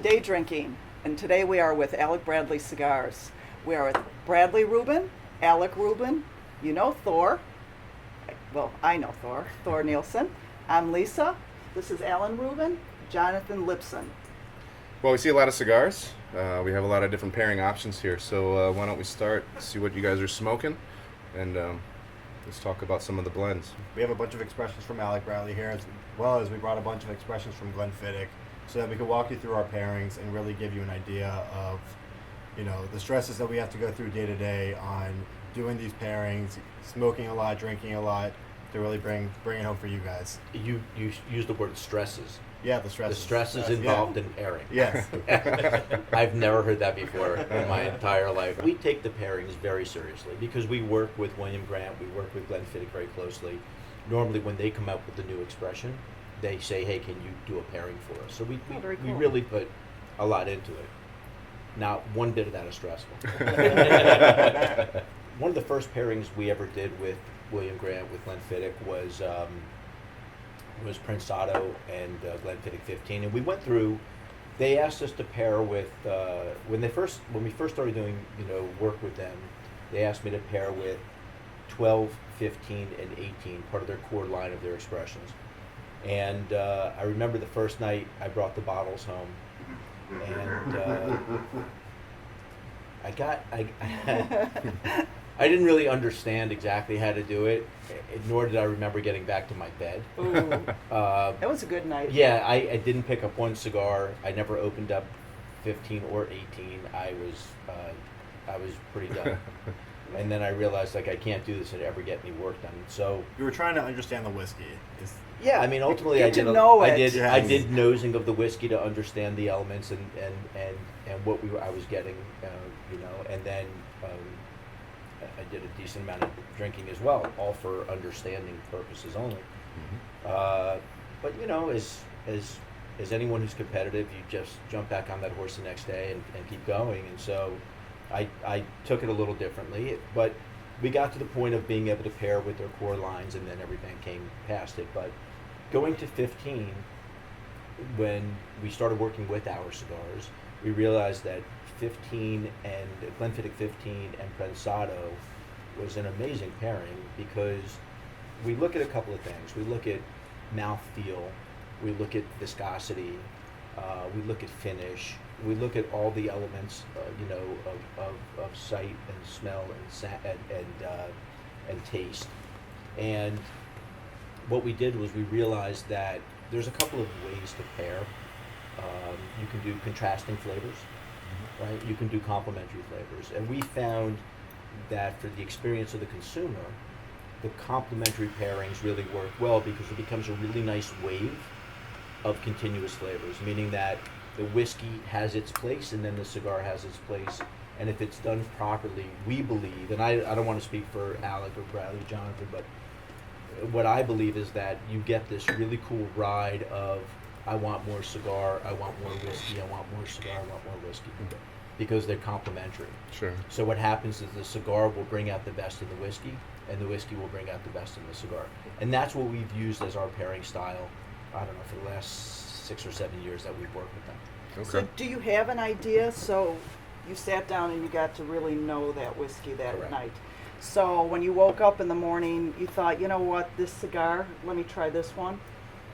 Today drinking, and today we are with Alec Bradley Cigars. We are with Bradley Rubin, Alec Rubin, you know Thor. Well, I know Thor Nielsen. I'm Lisa. This is Alan Rubin, Jonathan Lipson. Well, we see a lot of cigars. We have a lot of different pairing options here. So why don't we start, see what you guys are smoking, and let's talk about some of the blends. We have a bunch of expressions from Alec Bradley here, as well as we brought a bunch of expressions from Glenfiddich, so that we could walk you through our pairings and really give you an idea of, the stresses that we have to go through day to day on doing these pairings, smoking a lot, drinking a lot, to really bring it home for you guys. You use the word stresses. Yeah, the stresses. The stresses involved in pairing. Yes. I've never heard that before in my entire life. We take the pairings very seriously because we work with William Grant, we work with Glenfiddich very closely. Normally when they come up with a new expression, they say, hey, can you do a pairing for us? So we really put a lot into it. Not one bit of that is stressful. One of the first pairings we ever did with William Grant with Glenfiddich was Prensado and Glenfiddich 15, and we went through. They asked us to pair with when we first started doing work with them. They asked me to pair with 12, 15, and 18, part of their core line of their expressions. And I remember the first night I brought the bottles home, and I didn't really understand exactly how to do it, nor did I remember getting back to my bed. Ooh, that was a good night. Yeah, I didn't pick up one cigar. I never opened up 15 or 18. I was pretty done. And then I realized I can't do this and ever get any work done. So You were trying to understand the whiskey. yeah, I mean ultimately Get to know it. I did nosing of the whiskey to understand the elements and what I was getting, and then I did a decent amount of drinking as well, all for understanding purposes only. Mm-hmm. But as anyone who's competitive, you just jump back on that horse the next day and keep going. And so I took it a little differently, but we got to the point of being able to pair with their core lines, and then everything came past it. But going to 15, when we started working with our cigars, we realized that 15 and Glenfiddich 15 and Prensado was an amazing pairing because we look at a couple of things. We look at mouthfeel, we look at viscosity, we look at finish, we look at all the elements, of sight and smell and taste. And what we did was we realized that there's a couple of ways to pair. You can do contrasting flavors, right? You can do complementary flavors. And we found that for the experience of the consumer, the complementary pairings really work well because it becomes a really nice wave of continuous flavors, meaning that the whiskey has its place and then the cigar has its place. And if it's done properly, we believe, and I don't want to speak for Alec or Bradley, Jonathan, but what I believe is that you get this really cool ride of I want more cigar, I want more whiskey, I want more cigar, I want more whiskey, because they're complementary. Sure. So what happens is the cigar will bring out the best in the whiskey, and the whiskey will bring out the best in the cigar. And that's what we've used as our pairing style, I don't know, for the last 6 or 7 years that we've worked with them. Okay. So do you have an idea? So you sat down and you got to really know that whiskey that Correct. night. So when you woke up in the morning, you thought, you know what, this cigar, let me try this one.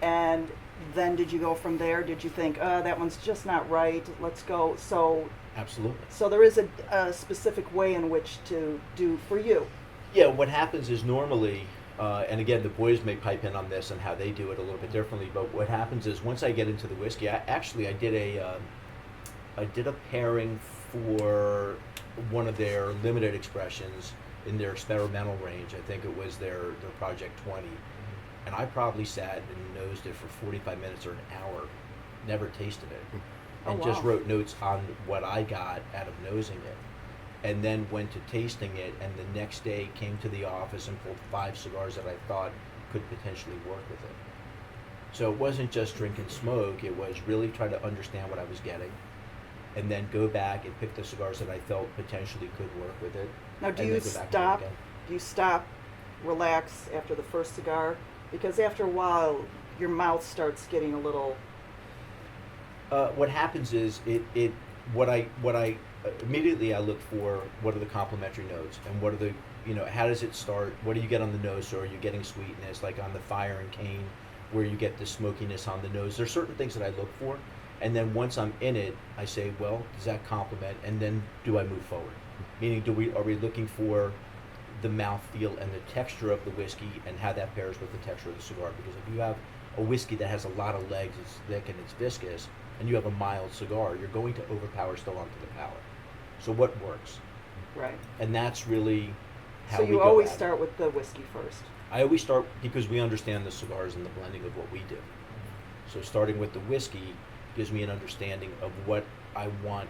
And then did you go from there? Did you think, that one's just not right, let's go? So Absolutely. there is a specific way in which to do for you. Yeah, what happens is normally, and again, the boys may pipe in on this and how they do it a little bit differently, but what happens is once I get into the whiskey, I did a pairing for one of their limited expressions in their experimental range. I think it was their Project 20. And I probably sat and nosed it for 45 minutes or an hour, never tasted it, and just wrote notes on what I got out of nosing it. And then went to tasting it, and the next day came to the office and pulled 5 cigars that I thought could potentially work with it. So it wasn't just drink and smoke, it was really try to understand what I was getting, and then go back and pick the cigars that I felt potentially could work with it. Now, do you stop, relax after the first cigar? Because after a while, your mouth starts getting a little What happens is what I immediately I look for what are the complementary notes and what are the how does it start? What do you get on the nose? So are you getting sweetness like on the fire and cane, where you get the smokiness on the nose? There's certain things that I look for, and then once I'm in it, I say, well, does that complement? And then do I move forward? Meaning, are we looking for the mouthfeel and the texture of the whiskey and how that pairs with the texture of the cigar? Because if you have a whiskey that has a lot of legs, it's thick and it's viscous, and you have a mild cigar, you're going to overpower still onto the palate. So what works? Right. And that's really how So we you go always at it. start with the whiskey first. I always start because we understand the cigars and the blending of what we do. So starting with the whiskey gives me an understanding of what I want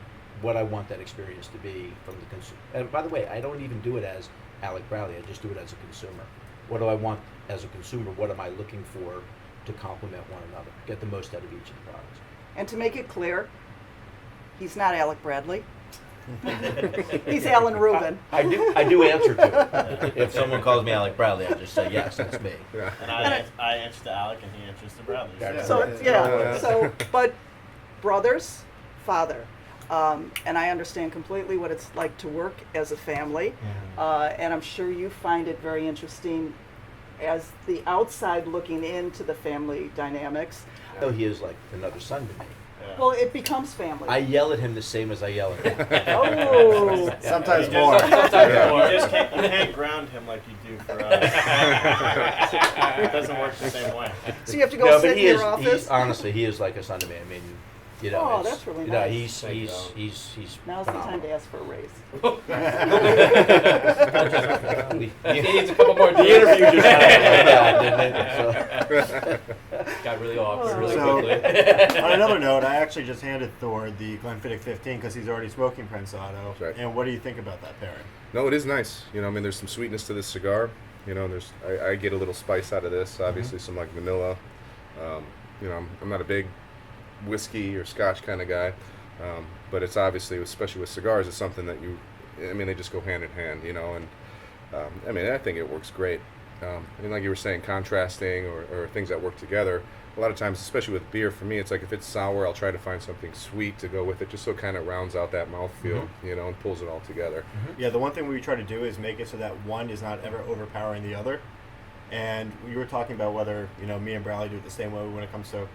that experience to be from the consumer. And by the way, I don't even do it as Alec Bradley. I just do it as a consumer. What do I want as a consumer? What am I looking for to complement one another? Get the most out of each of the products. And to make it clear, he's not Alec Bradley. He's Alan Rubin. I do answer to it. If someone calls me Alec Bradley, I just say yes, that's me. Yeah. And I answer to Alec, and he answers to Bradley. Yeah. So it's, but brothers, father, and I understand completely what it's like to work as a family, and I'm sure you find it very interesting as the outside looking into the family dynamics. So he is like another son to me. Yeah. Well, it becomes family. I yell at him the same as I yell at him. Oh, Sometimes You more. just can't ground him like you do for us. It doesn't work the same way. so you have to go sit in he your is. office. Honestly, he is like a son to me. I mean, Oh, it's- that's really you know, nice. he's Thank you. Now's the time phenomenal. to ask for a raise. He needs a couple more The deals. interview just didn't it? Got really awkward really So, quickly. on another note, I actually just handed Thor the Glenfiddich 15 because he's already smoking Prensado. That's right. And what do you think about that pairing? No, it is nice. I mean, there's some sweetness to this cigar. I get a little spice out of this. Obviously, some like vanilla. I'm not a big whiskey or scotch kind of guy, but it's obviously, especially with cigars, it's something that they just go hand in hand, and I think it works great. Like you were saying, contrasting or things that work together. A lot of times, especially with beer, for me, it's like if it's sour, I'll try to find something sweet to go with it, just so it kind of rounds out that mouthfeel, and pulls it all together. Yeah, the one thing we try to do is make it so that one is not ever overpowering the other. And we were talking about whether me and Bradley do it the same way when it comes to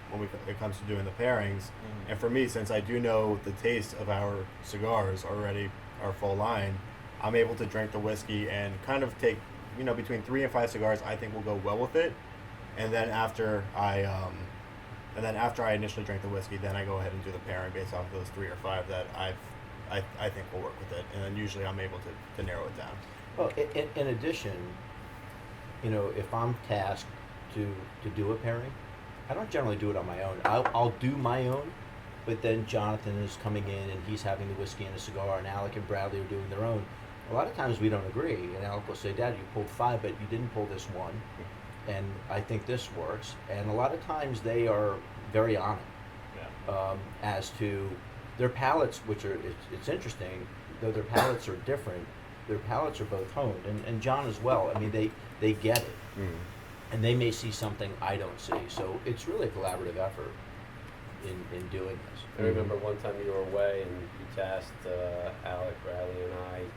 doing the pairings. And for me, since I do know the taste of our cigars already, our full line, I'm able to drink the whiskey and kind of take between 3 and 5 cigars I think will go well with it. And then after I initially drink the whiskey, then I go ahead and do the pairing based off of those 3 or 5 that I think will work with it. And then usually I'm able to narrow it down. Well, in addition, if I'm tasked to do a pairing, I don't generally do it on my own. I'll do my own, but then Jonathan is coming in and he's having the whiskey and a cigar, and Alec and Bradley are doing their own. A lot of times we don't agree, and Alec will say, "Dad, you pulled 5, but you didn't pull this one, and I think this works." And a lot of times they are very on it Yeah. as to their palates, which are it's interesting, though their palates are different. Their palates are both honed, and John as well. I mean, they get it, and they may see something I don't see. So it's really a collaborative effort in doing this. I remember one time you were away and you tasked Alec Bradley and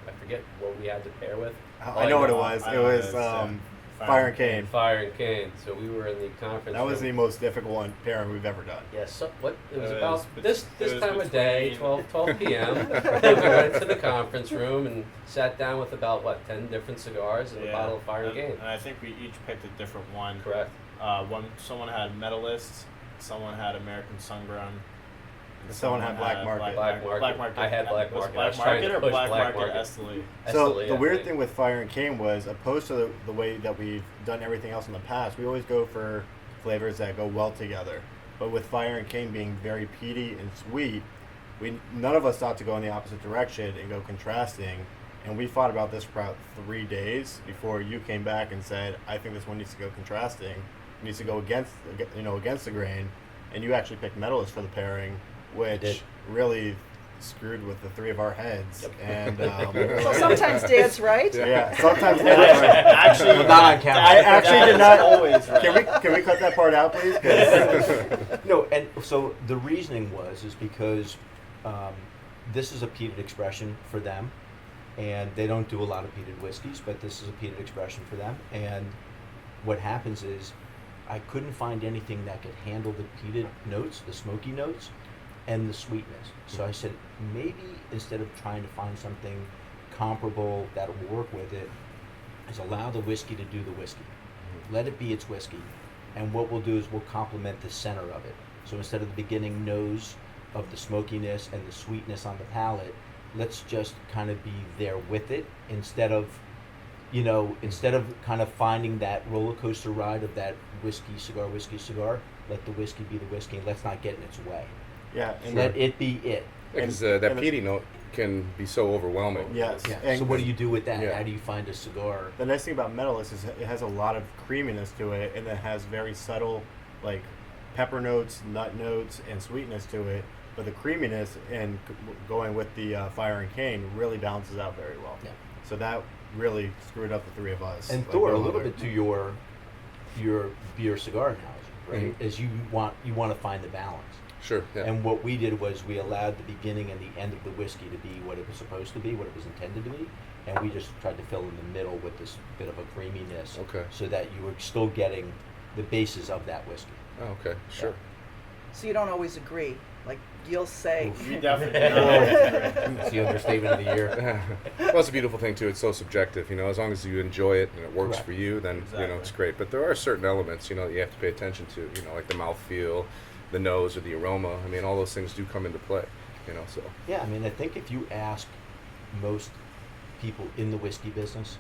I forget what we had to pair with. I know what it was. I It know was it's, Fire and Cane. Fire and Cane. So we were in the conference That was the room. most difficult one pairing we've ever done. Yeah, so what it was It about was this it was time of day, between- 12 p.m. We went to the conference room and sat down with about 10 different cigars and a bottle of Fire and Cane. And I think we each picked a different one. Correct. Someone had Medalist, someone had American Sungrown, and Someone had Black Market. Black Market. I had Black Was Market. I Black was trying Market to or push Black Black Market Market. Esteli? So Esteli, the I weird think. thing with Fire and Cane was, opposed to the way that we've done everything else in the past, we always go for flavors that go well together. But with Fire and Cane being very peaty and sweet, none of us thought to go in the opposite direction and go contrasting. And we fought about this for about 3 days before you came back and said, "I think this one needs to go contrasting, it needs to go against the grain." And you actually picked Medalist for the pairing, did. which really screwed with the three of our heads, and So sometimes Dad's right. yeah, sometimes Dad's right. Actually, Not on camera. I actually Dad did is not. always right. Can we cut that part out, please? 'Cause- No, and so the reasoning is because this is a peated expression for them, and they don't do a lot of peated whiskeys, but this is a peated expression for them. And what happens is, I couldn't find anything that could handle the peated notes, the smoky notes, and the sweetness. So I said, maybe instead of trying to find something comparable that will work with it, is allow the whiskey to do the whiskey. Let it be its whiskey. And what we'll do is we'll complement the center of it. So instead of the beginning nose of the smokiness and the sweetness on the palate, let's just kind of be there with it instead of kind of finding that roller coaster ride of that whiskey, cigar, let the whiskey be the whiskey, and let's not get in its way. yeah, and Let it be it. Because And- that and- peaty note can be so overwhelming. yes. Yeah. And So what do you do with that? Yeah. How do you find a cigar? the nice thing about Medalist is it has a lot of creaminess to it, and it has very subtle, like pepper notes, nut notes, and sweetness to it. But the creaminess and going with the fire and cane really balances out very well. Yeah. So that really screwed up the three of us. And Like, Thor, no a little other. bit to your beer cigar analogy, right? Mhm. Is you want to find the balance. Sure. Yeah. And what we did was we allowed the beginning and the end of the whiskey to be what it was supposed to be, what it was intended to be, and we just tried to fill in the middle with this bit of a creaminess, Okay. so that you were still getting the basis of that whiskey. Oh, okay. Sure. So you don't always agree. Like you'll say, You definitely know. It's the understatement of the year. Well, it's a beautiful thing too. It's so subjective, you know. As long as you enjoy it and it works Correct. for you, then you know Exactly. it's great. But there are certain elements, you know, that you have to pay attention to. You know, like the mouthfeel, the nose, or the aroma. I mean, all those things do come into play. You know, so Yeah, I mean, I think if you ask most people in the whiskey business,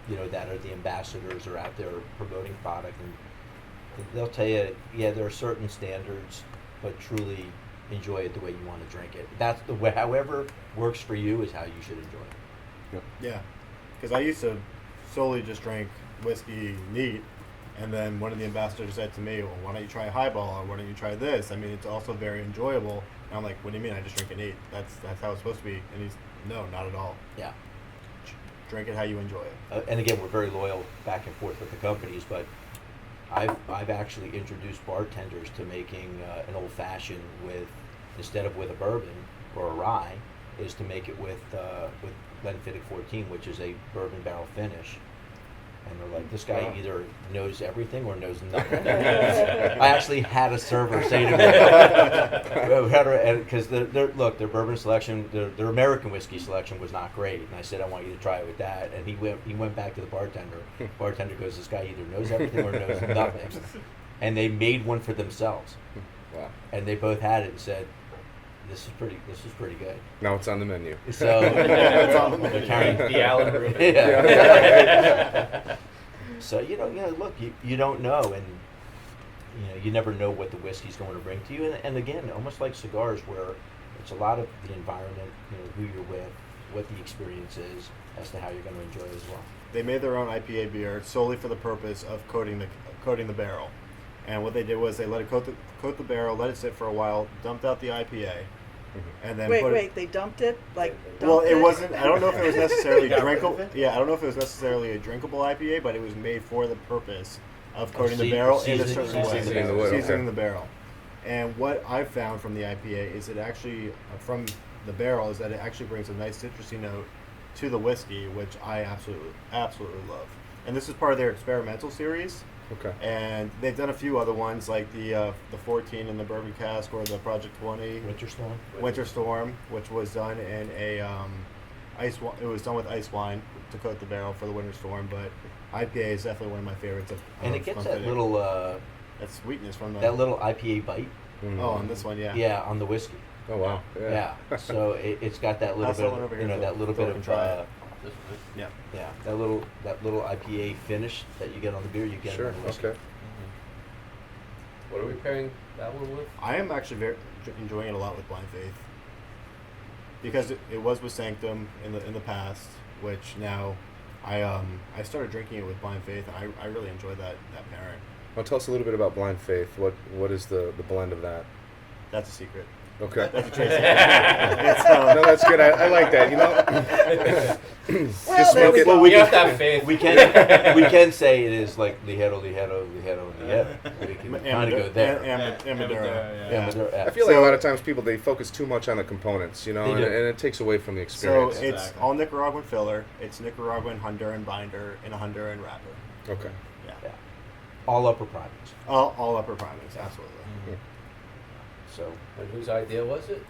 that are the ambassadors or out there promoting product, and they'll tell you, yeah, there are certain standards, but truly enjoy it the way you want to drink it. That's the way, however works for you is how you should enjoy it. Yeah, because I used to solely just drink whiskey neat, and then one of the ambassadors said to me, "Well, why don't you try a highball, or why don't you try this? I mean, it's also very enjoyable." And I'm like, "What do you mean? I just drink it neat? That's how it's supposed to be." And he's, "No, not at all. Yeah. Drink it how you enjoy it." And again, we're very loyal back and forth with the companies, but I've actually introduced bartenders to making an old fashioned instead of with a bourbon or a rye, is to make it with Glenfiddich 14, which is a bourbon barrel finish. And they're like, this guy Wow. either knows everything or knows nothing. I actually had a server say to me, because their bourbon selection, their American whiskey selection was not great, and I said, I want you to try it with that. And he went back to the bartender. Bartender goes, this guy either knows everything or knows nothing. And they made one for themselves, wow. and they both had it and said, this is pretty good. Now it's on the menu. So It's on the menu. they're carrying The Alec Rubin. Yeah. So look, you don't know, and you never know what the whiskey's going to bring to you. And again, almost like cigars, where it's a lot of the environment, who you're with, what the experience is, as to how you're going to enjoy it as well. They made their own IPA beer solely for the purpose of coating the barrel. And what they did was they let it coat the barrel, let it sit for a while, dumped out the IPA, and then wait, they dumped it? Like, Well, dumped it wasn't. I don't know if it was necessarily Got rid of drinkable. it? Yeah, I don't know if it was necessarily a drinkable IPA, but it was made for the purpose of coating the sea- barrel in a seasoning- certain way, seasoning the wood, okay. seasoning the barrel. And what I've found from the IPA is it actually, from the barrel, is that it actually brings a nice citrusy note to the whiskey, which I absolutely love. And this is part of their experimental series. Okay. And they've done a few other ones like the 14 in the bourbon cask, or the Project 20 Winter Storm. which was done in a it was done with ice wine to coat the barrel for the Winter Storm. But IPA is definitely one of my favorites. And of it gets that Glenfiddich. little that sweetness from the IPA bite. Mm. Oh, on this one, yeah. Yeah, on the whiskey. Oh wow. Yeah. So it's got that little Pass that one bit, over of, here, that Phil. little Phil bit can of try it. This Yeah. that little IPA finish that you get on the beer, you get Sure. on the whiskey. Okay. What are we pairing that one with? I am actually very enjoying it a lot with Blind Faith, because it was with Sanctum in the past, which now I started drinking it with Blind Faith, and I really enjoy that pairing. Well, tell us a little bit about Blind Faith. What is the blend of that? That's a secret. Okay. That's what Tracy it's, No, that's good. I like that. You know, Well, just there smoke we it. go. We have to have faith. we can say it is like ligero. We can kind of go there. Amaduro. I feel like a lot of times people they focus too much on the components, you know, They and do. it takes away from the So experience. it's Exactly. all Nicaraguan filler. It's Nicaraguan Honduran binder and a Honduran wrapper. Okay. Yeah. Yeah. All upper primings. All upper primings, absolutely. So And whose idea was it?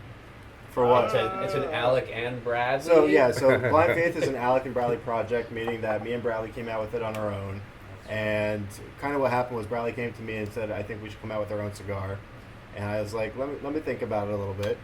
For what? It's an Alec and Bradley. So yeah, so Blind Faith is an Alec and Bradley project, meaning that me and Bradley came out with it on our own. And kind of what happened was Bradley came to me and said, "I think we should come out with our own cigar." And I was like, "Let me think about it a little bit."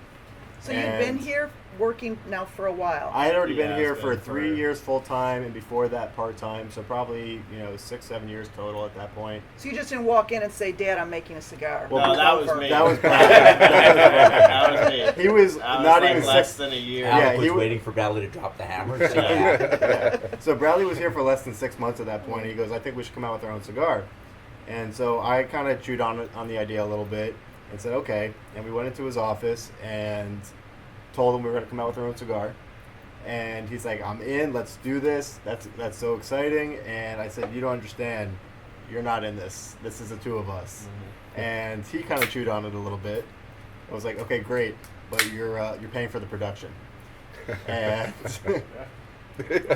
So you've been And here working now for a while. I had already been Yeah, here it's for been 3 for- years full time, and before that part time. So probably 6-7 years total at that point. So you just didn't walk in and say, "Dad, I'm making a cigar." Well, No, that was Over. me. That was Bradley. That was me. He was I was not like even less 6. than a year. Yeah, Alec he was w- waiting for Bradley to drop the hammer. And say, Yeah. So Bradley was here for less than 6 months at that point. He goes, "I think we should come out with our own cigar." And so I kind of chewed on the idea a little bit and said, "Okay." And we went into his office and told him we were going to come out with our own cigar. And he's like, "I'm in. Let's do this. That's so exciting." And I said, "You don't understand. You're not in this. This is the two of us." And he kind of chewed on it a little bit. I was like, "Okay, great, but you're paying for the production." And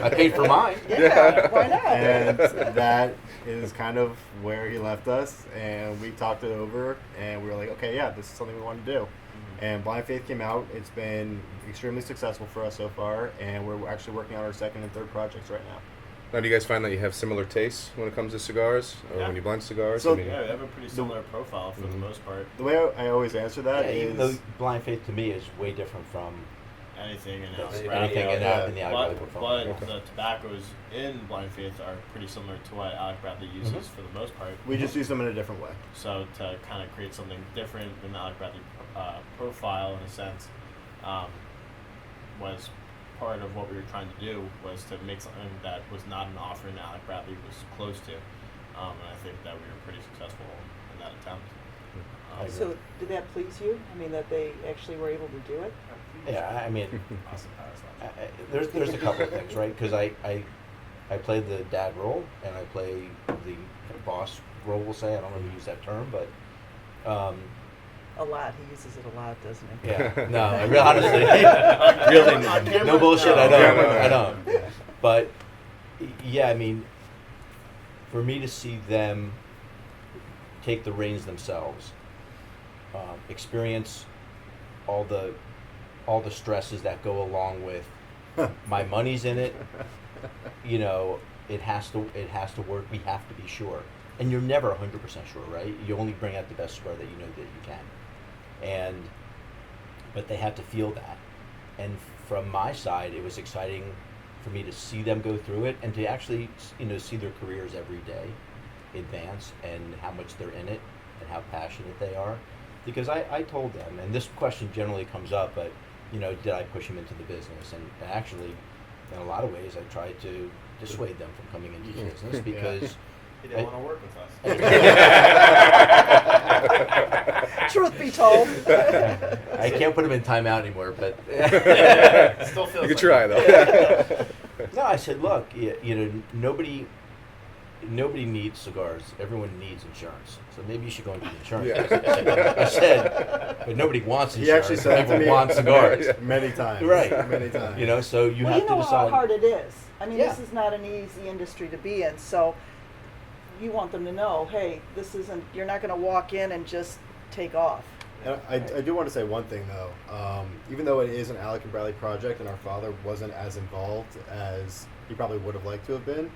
I paid for mine. Yeah, why not? and that is kind of where he left us, and we talked it over, and we were like, "Okay, yeah, this is something we want to do." And Blind Faith came out. It's been extremely successful for us so far, and we're actually working on our second and third projects right now. Now, do you guys find that you have similar tastes when it comes to cigars, or Yeah. when you blend cigars? So- I mean, Yeah, we have a pretty similar profile for the most part. The way I always answer that Yeah, is, even though Blind Faith to me is way different from Anything in That's Alec anything Bradley. in the Alec Bradley portfolio. But the tobaccos in Blind Faith are pretty similar to what Alec Bradley uses for the most part. we just use them in a different way. So to kind of create something different than the Alec Bradley profile in a sense was part of what we were trying to do, was to make something that was not an offering that Alec Bradley was close to. And I think that we were pretty successful in that attempt. So did that please you? I mean, that they actually were able to do it? Yeah, I mean, there's a couple of things, right? Because I play the dad role and I play the boss role. We'll say I don't really use that term, but A lot. He uses it a lot, doesn't he? yeah, no, I really honestly, really, no bullshit. I don't. But yeah, I mean, for me to see them take the reins themselves, experience all the stresses that go along with my money's in it. You know, it has to work. We have to be sure, and you're never 100% sure, right? You only bring out the best score that you know that you can, but they have to feel that. And from my side, it was exciting for me to see them go through it and to actually, see their careers every day advance and how much they're in it and how passionate they are. Because I told them, and this question generally comes up, but did I push them into the business? And actually, in a lot of ways, I tried to dissuade them from coming into the business because He didn't want to work with us. Truth be told. I can't put them in timeout anymore. But Still feels you could like try it. though. no, I said, look, nobody needs cigars. Everyone needs insurance. So maybe you should go into the insurance business. I said, but nobody wants He insurance. actually said it to Everyone me wants cigars. many times. Right. Many times. So you Well, have you to know decide. how hard it is. I mean, Yeah. this is not an easy industry to be in. So you want them to know, hey, this isn't. You're not going to walk in and just take off. And I do want to say one thing though. Even though it is an Alec and Bradley project, and our father wasn't as involved as he probably would have liked to have been,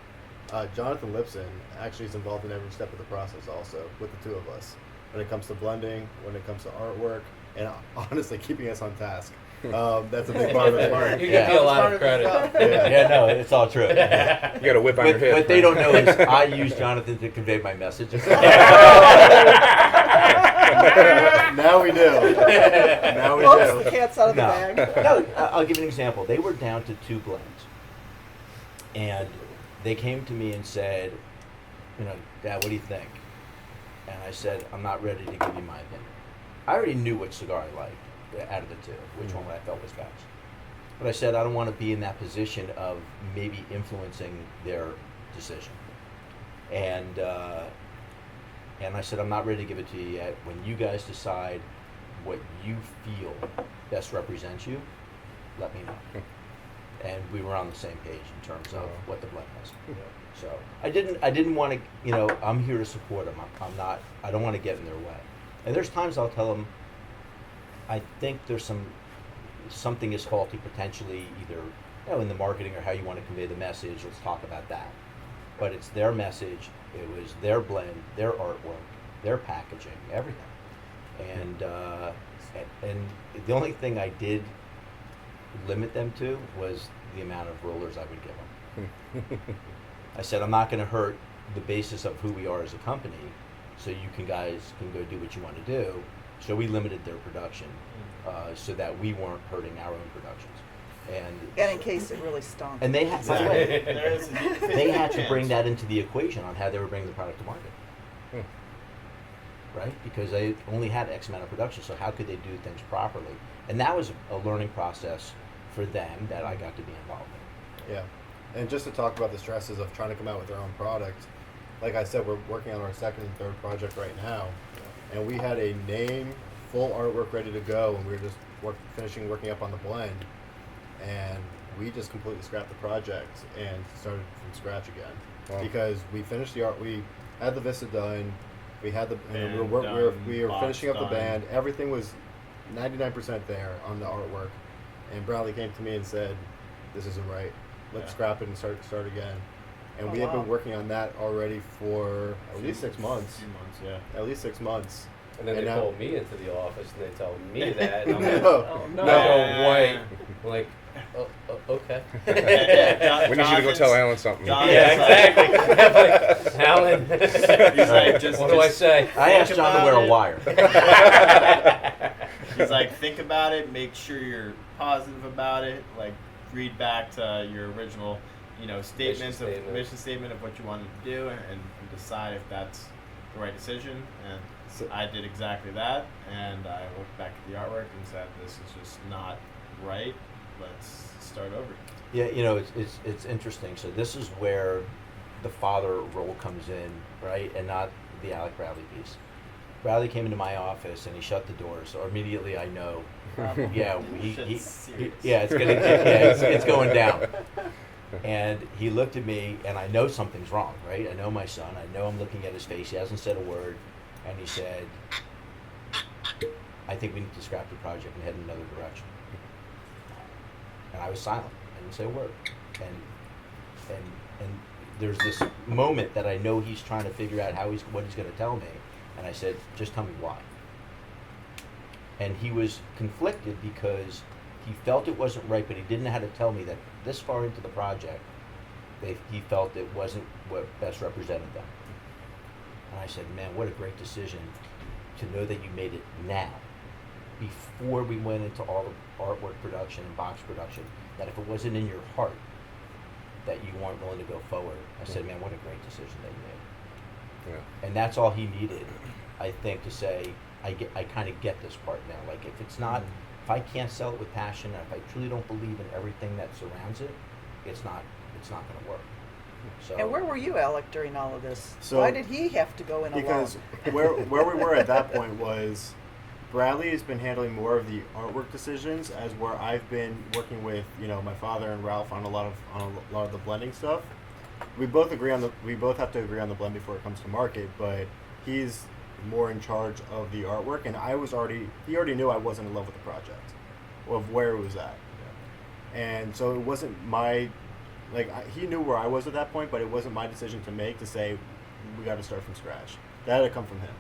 Jonathan Lipson actually is involved in every step of the process also with the two of us. When it comes to blending, when it comes to artwork, and honestly keeping us on task. That's a big part of it. You Yeah. give me a lot of credit. Yeah, no, it's all true. You got a whip on your What, hip. what they don't know is I use Jonathan to convey my message. Now we do. Now we Oops, the do. cat's out of the No. bag. No, I'll give you an example. They were down to 2 blends, and they came to me and said, Dad, what do you think? And I said, I'm not ready to give you my opinion. I already knew what cigar I liked. out of the two, which one I felt was best. But I said I don't want to be in that position of maybe influencing their decision. And I said, I'm not ready to give it to you yet. When you guys decide what you feel best represents you, let me know. And we were on the same page in terms of what the blend was. So I didn't want to, you know, I'm here to support them. I don't want to get in their way. And there's times I'll tell them, I think there's something is faulty potentially, either, you know, in the marketing or how you want to convey the message. Let's talk about that. But it's their message. It was their blend, their artwork, their packaging, everything. And the only thing I did limit them to was the amount of rollers I would give them. I said, I'm not going to hurt the basis of who we are as a company, so you guys can go do what you want to do. So we limited their production so that we weren't hurting our own productions. And in case it really stunk. And they had, by the way, There is a they had to 50-50 bring chance. that into the equation on how they were bringing the product to market. Right? Because they only had X amount of production, so how could they do things properly? And that was a learning process for them that I got to be involved in. Yeah. And just to talk about the stresses of trying to come out with their own product, like I said, we're working on our second and third project right now. And we had a name, full artwork ready to go, and we were just finishing working up on the blend. And we just completely scrapped the project and started from scratch again. Wow. Because we finished the art, we had the Vista done, we had the, and we Band were done, box finishing up the done. band, everything was 99% there on the artwork. And Bradley came to me and said, this isn't right. Let's Yeah. scrap it and start again. And Oh, we had wow. been working on that already for at least 6 months. Few months, yeah. At least 6 months. And then And they now- call me into the office and they tell me that. And I'm like, No. oh, No. no. I go white. I'm like, okay. We need you to go tell Alan something. John- Yeah, exactly. I'm like, Alan. He's like, just- what do I just- say? I asked John to about wear a it. wire. He's like, think about it, make sure you're positive about it, like read back to your original, statements mission statement of what you wanted to do, and decide if that's the right decision. And So- I did exactly that, and I looked back at the artwork and said, this is just not right. Let's start over. Yeah, it's interesting. So this is where the father role comes in, right, and not the Alec Bradley piece. Bradley came into my office and he shut the door, so immediately I know, yeah, Shit's serious. it's going down. And he looked at me, and I know something's wrong, right? I know my son. I know I'm looking at his face. He hasn't said a word, and he said, "I think we need to scrap the project and head in another direction." And I was silent. I didn't say a word. And there's this moment that I know he's trying to figure out what he's going to tell me, and I said, "Just tell me why." And he was conflicted because he felt it wasn't right, but he didn't know how to tell me that this far into the project, he felt it wasn't what best represented them. And I said, "Man, what a great decision to know that you made it now, before we went into all the artwork production and box production, that if it wasn't in your heart, that you weren't willing to go forward." I said, "Man, what a great decision that you made." Yeah. And that's all he needed, I think, to say, I kind of get this part now. Like, if it's not, if I can't sell it with passion, and if I truly don't believe in everything that surrounds it, it's not going to work. So. And where were you, Alec, during all of this? So- Why did he have to go in Because alone? where we were at that point was Bradley has been handling more of the artwork decisions, as where I've been working with my father and Ralph on a lot of the blending stuff. We both have to agree on the blend before it comes to market, but he's more in charge of the artwork, and he already knew I wasn't in love with the project, of where it was at, and so it wasn't my. He knew where I was at that point, but it wasn't my decision to make, to say we got to start from scratch. That had to come from him.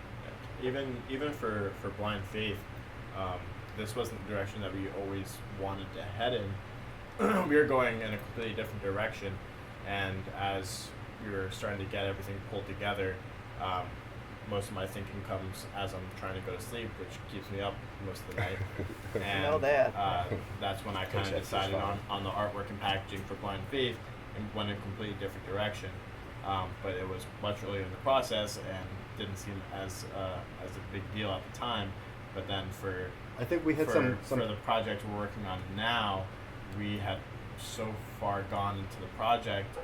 Even for Blind Faith, this wasn't the direction that we always wanted to head in. We were going in a completely different direction, and as we were starting to get everything pulled together, most of my thinking comes as I'm trying to go to sleep, which keeps me up most of the night. And know that. that's when I kind of Takes extra decided time. on the artwork and packaging for Blind Faith, and went in a completely different direction. But it was much earlier in the process and didn't seem as a big deal at the time. But then I think we had for some the project we're working on now, we had so far gone into the project,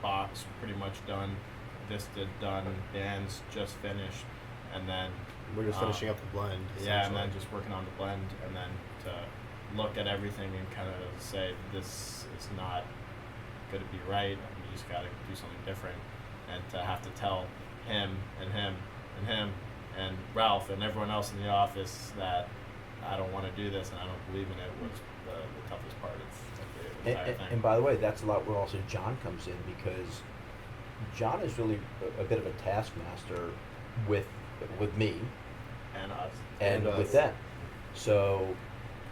box pretty much done, distilled done, bands just finished, and then we're just finishing up the blend. yeah, and then essentially. just working on the blend, and then to look at everything and kind of say this is not going to be right. You just got to do something different, and to have to tell him and him and him and Ralph and everyone else in the office that I don't want to do this and I don't believe in it was the toughest part of the entire thing. And by the way, that's a lot where also John comes in, because John is really a bit of a taskmaster with me And us. and And with us. them. So,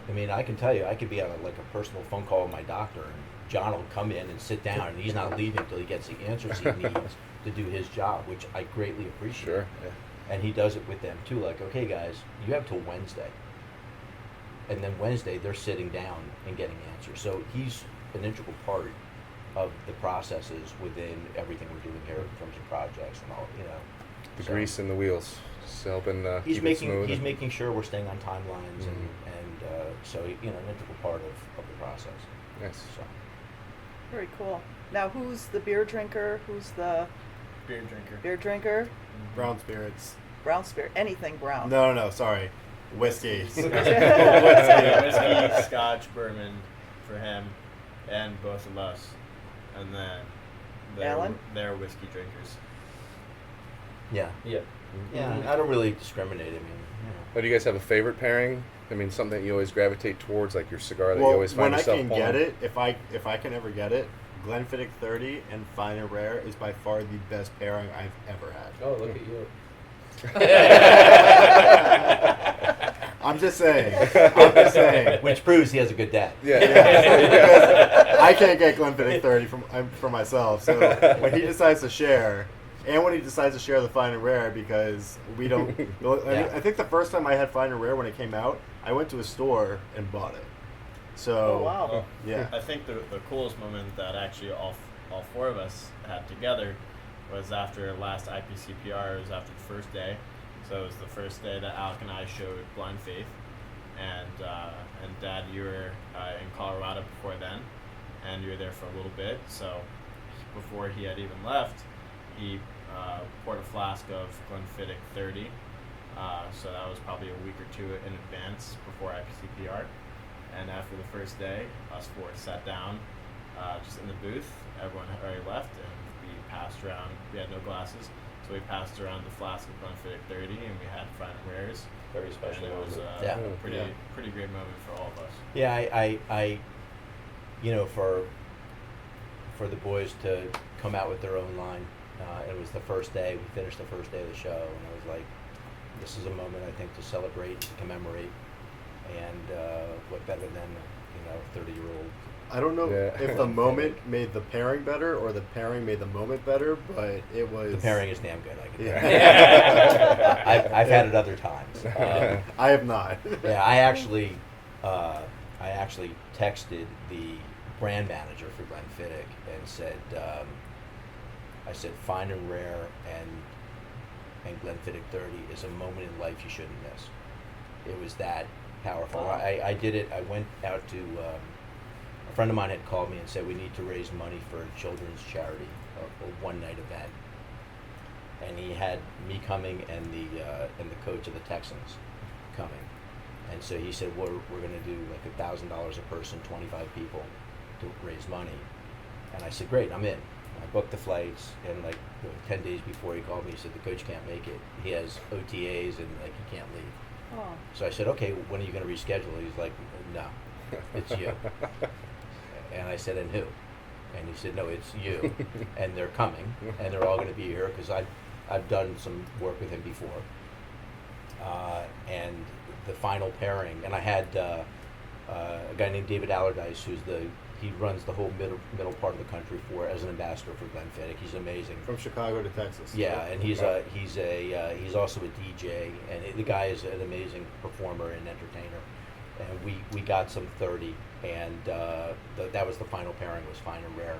I mean, I can tell you, I could be on a personal phone call with my doctor, and John will come in and sit down, and he's not leaving until he gets the answers he needs to do his job, which I greatly appreciate. Sure. Yeah. And he does it with them too. Like, okay, guys, you have till Wednesday. And then Wednesday, they're sitting down and getting answers. So he's an integral part of the processes within everything we're doing here in terms of projects and all, The So grease in the wheels, just helping He's keep making it smooth. he's and- making sure we're staying on timelines Mhm. and so an integral part of the process. Nice. So Very cool. Now, who's the beer drinker? Who's the Beer drinker. beer drinker? brown spirits. Brown spirit. Anything brown. No, sorry, whiskey. Whiskey, Scotch, bourbon for him and both of us. And then Alan? they're whiskey drinkers. yeah, Yeah. yeah. I don't really discriminate. I mean, Oh, do you guys have a favorite pairing? I mean, something that you always gravitate towards, like your cigar that you Well, always find when I yourself can pulling? get it, if I can ever get it, Glenfiddich 30 and Fine and Rare is by far the best pairing I've ever had. Oh, look at you. I'm just saying. I'm just saying. which proves he has a good dad. Yeah. Because I can't get Glenfiddich 30 for myself. So when he decides to share, and when he decides to share the Fine and Rare, because we don't. Yeah. I think the first time I had Fine and Rare when it came out, I went to a store and bought it. So Oh, wow. Well, yeah. I think the coolest moment that actually all four of us had together was after last IPCPR. It was after the first day. So it was the first day that Alec and I showed Blind Faith. And Dad, you were in Colorado before then. And you were there for a little bit. So before he had even left, he poured a flask of Glenfiddich 30. So that was probably a week or two in advance before IPCPR. And after the first day, us four sat down just in the booth. Everyone had already left, and we passed around. We had no glasses, so we passed around the flask of Glenfiddich 30, and we had Fine and Rares. Very And special. it was moment. Yeah. a pretty great moment for all of us. Yeah, I for the boys to come out with their own line. It was the first day. We finished the first day of the show, and I was like, "This is a moment I think to celebrate, to commemorate, and what better than 30-year-old." I don't know Yeah. if the moment made the pairing better or the pairing made the moment better, but it was. The pairing is damn good. I can tell you. Yeah. I've had it other times. I have not. Yeah, I actually texted the brand manager for Glenfiddich and said, I said, Fine and Rare and Glenfiddich 30 is a moment in life you shouldn't miss. It was that powerful. Wow. I did it. I went out to a friend of mine had called me and said we need to raise money for a children's charity, a one-night event. And he had me coming and the coach of the Texans coming. And so he said, we're going to do like $1,000 a person, 25 people to raise money. And I said, great, I'm in. And I booked the flights, and 10 days before he called me, he said, the coach can't make it. He has OTAs and he can't leave. Oh. So I said, okay, when are you going to reschedule? He's like, no, it's you. And I said, and who? And he said, no, it's you. And they're coming, and they're all going to be here because I've done some work with him before. And the final pairing, and I had a guy named David Allardyce, he runs the whole middle part of the country as an ambassador for Glenfiddich. He's amazing. From Chicago to Texas. Yeah, and he's also a DJ, and the guy is an amazing performer and entertainer. And we got some 30, and that was the final pairing, was Fine and Rare,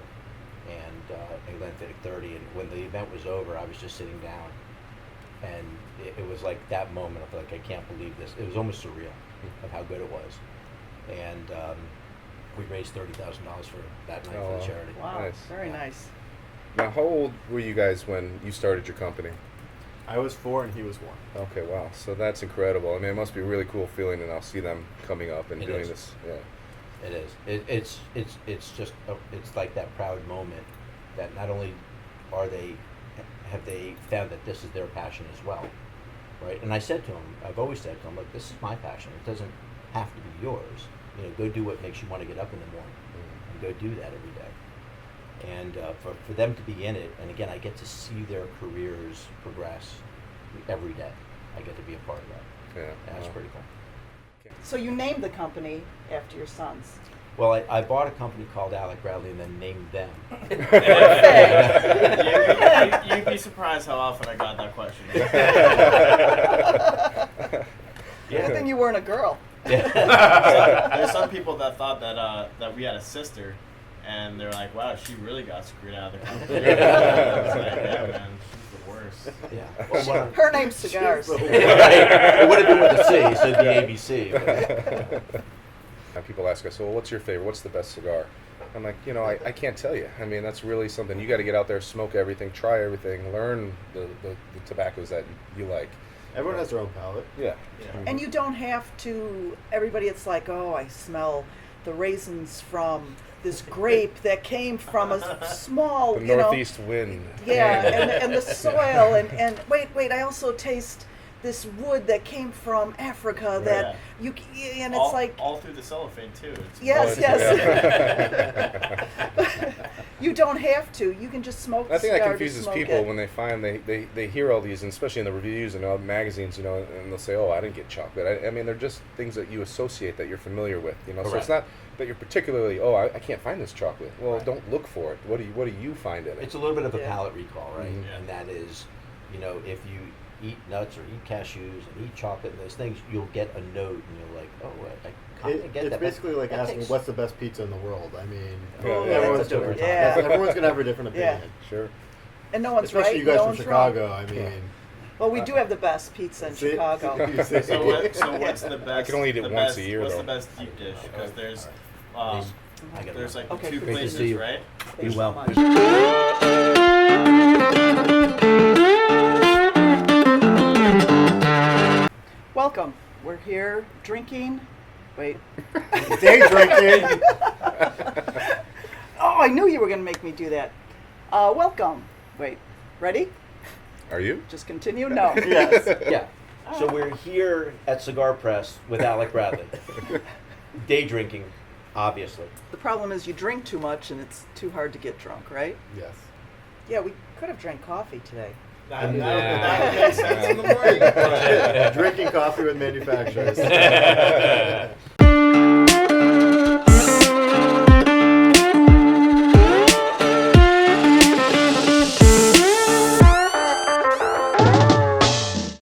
and Glenfiddich 30. And when the event was over, I was just sitting down, and it was like that moment of like, I can't believe this. It was almost surreal of how good it was, and we raised $30,000 for that night for the charity. Wow, Nice. very Yeah. nice. Now, how old were you guys when you started your company? I was 4 and he was 1. Okay, wow. So that's incredible. I mean, it must be a really cool feeling to now see them coming up and It doing is. this. Yeah. It is. It's just it's like that proud moment that not only have they found that this is their passion as well, right? And I said to him, I've always said to him, look, this is my passion. It doesn't have to be yours. You know, go do what makes you want to get up in the morning, and go do that every day. And for them to be in it, and again, I get to see their careers progress every day. I get to be a part of that. Yeah. And that's Wow. pretty cool. So you named the company after your sons. Well, I bought a company called Alec Bradley and then named them. You'd be surprised how often I got that question. Good thing you weren't a girl. There's some people that thought that we had a sister, and they're like, "Wow, she really got screwed out of the company." I was like, "Yeah, man, she's the worst." Yeah. Well, Her name's Cigars. right. It would have been with a C, so it'd be ABC. But. Now people ask us, well, what's your favorite? What's the best cigar? I'm like, I can't tell you. I mean, that's really something. You got to get out there, smoke everything, try everything, learn the tobaccos that you like. Everyone has their own palate. Yeah. Yeah. And you don't have to, everybody, it's like, oh, I smell the raisins from this grape that came from a small, The northeast wind. Yeah, and the soil, and wait, I also taste this wood that came from Africa that and it's like, all through the cellophane too. It's yes, Oh, yes. You don't have to. You can just smoke I think cigar that to confuses smoke people it. when they find they hear all these, and especially in the reviews and all the magazines, and they'll say, "Oh, I didn't get chocolate." I mean, they're just things that you associate that you're familiar with, So it's Correct. not that you're particularly, "Oh, I can't find this chocolate." Well, Right. don't look for it. What do you find in it? It's a little bit of a Yeah. palate recall, right? Mhm. Yeah. And that is, if you eat nuts or eat cashews and eat chocolate and those things, you'll get a note and you're like, oh, I kind of get It's that. basically like that asking tastes- what's the best pizza in the world. I mean, Yeah, yeah, everyone's that's a different. different topic. Yeah. Everyone's gonna have a different Yeah. opinion. Sure. And no one's Especially right, you guys no from one's Chicago. wrong. I mean, Well, we do have the best pizza in See? Chicago. You see? So what's the best? I can only eat it the once best, a year, What's though. the best deep dish? Because there's I got there's it. like Okay, two great to places, see you. right? Thanks so well. much. Welcome. We're here drinking. Wait. day drinking. Oh, I knew you were going to make me do that. Welcome. Wait. Ready? Are you? Just continue? No. Yes. Yeah. So we're here at Cigar Press with Alec Bradley. Day drinking, obviously. The problem is you drink too much and it's too hard to get drunk, right? Yes. Yeah, we could have drank coffee today. That Nah. makes sense in the morning. Drinking coffee with manufacturers.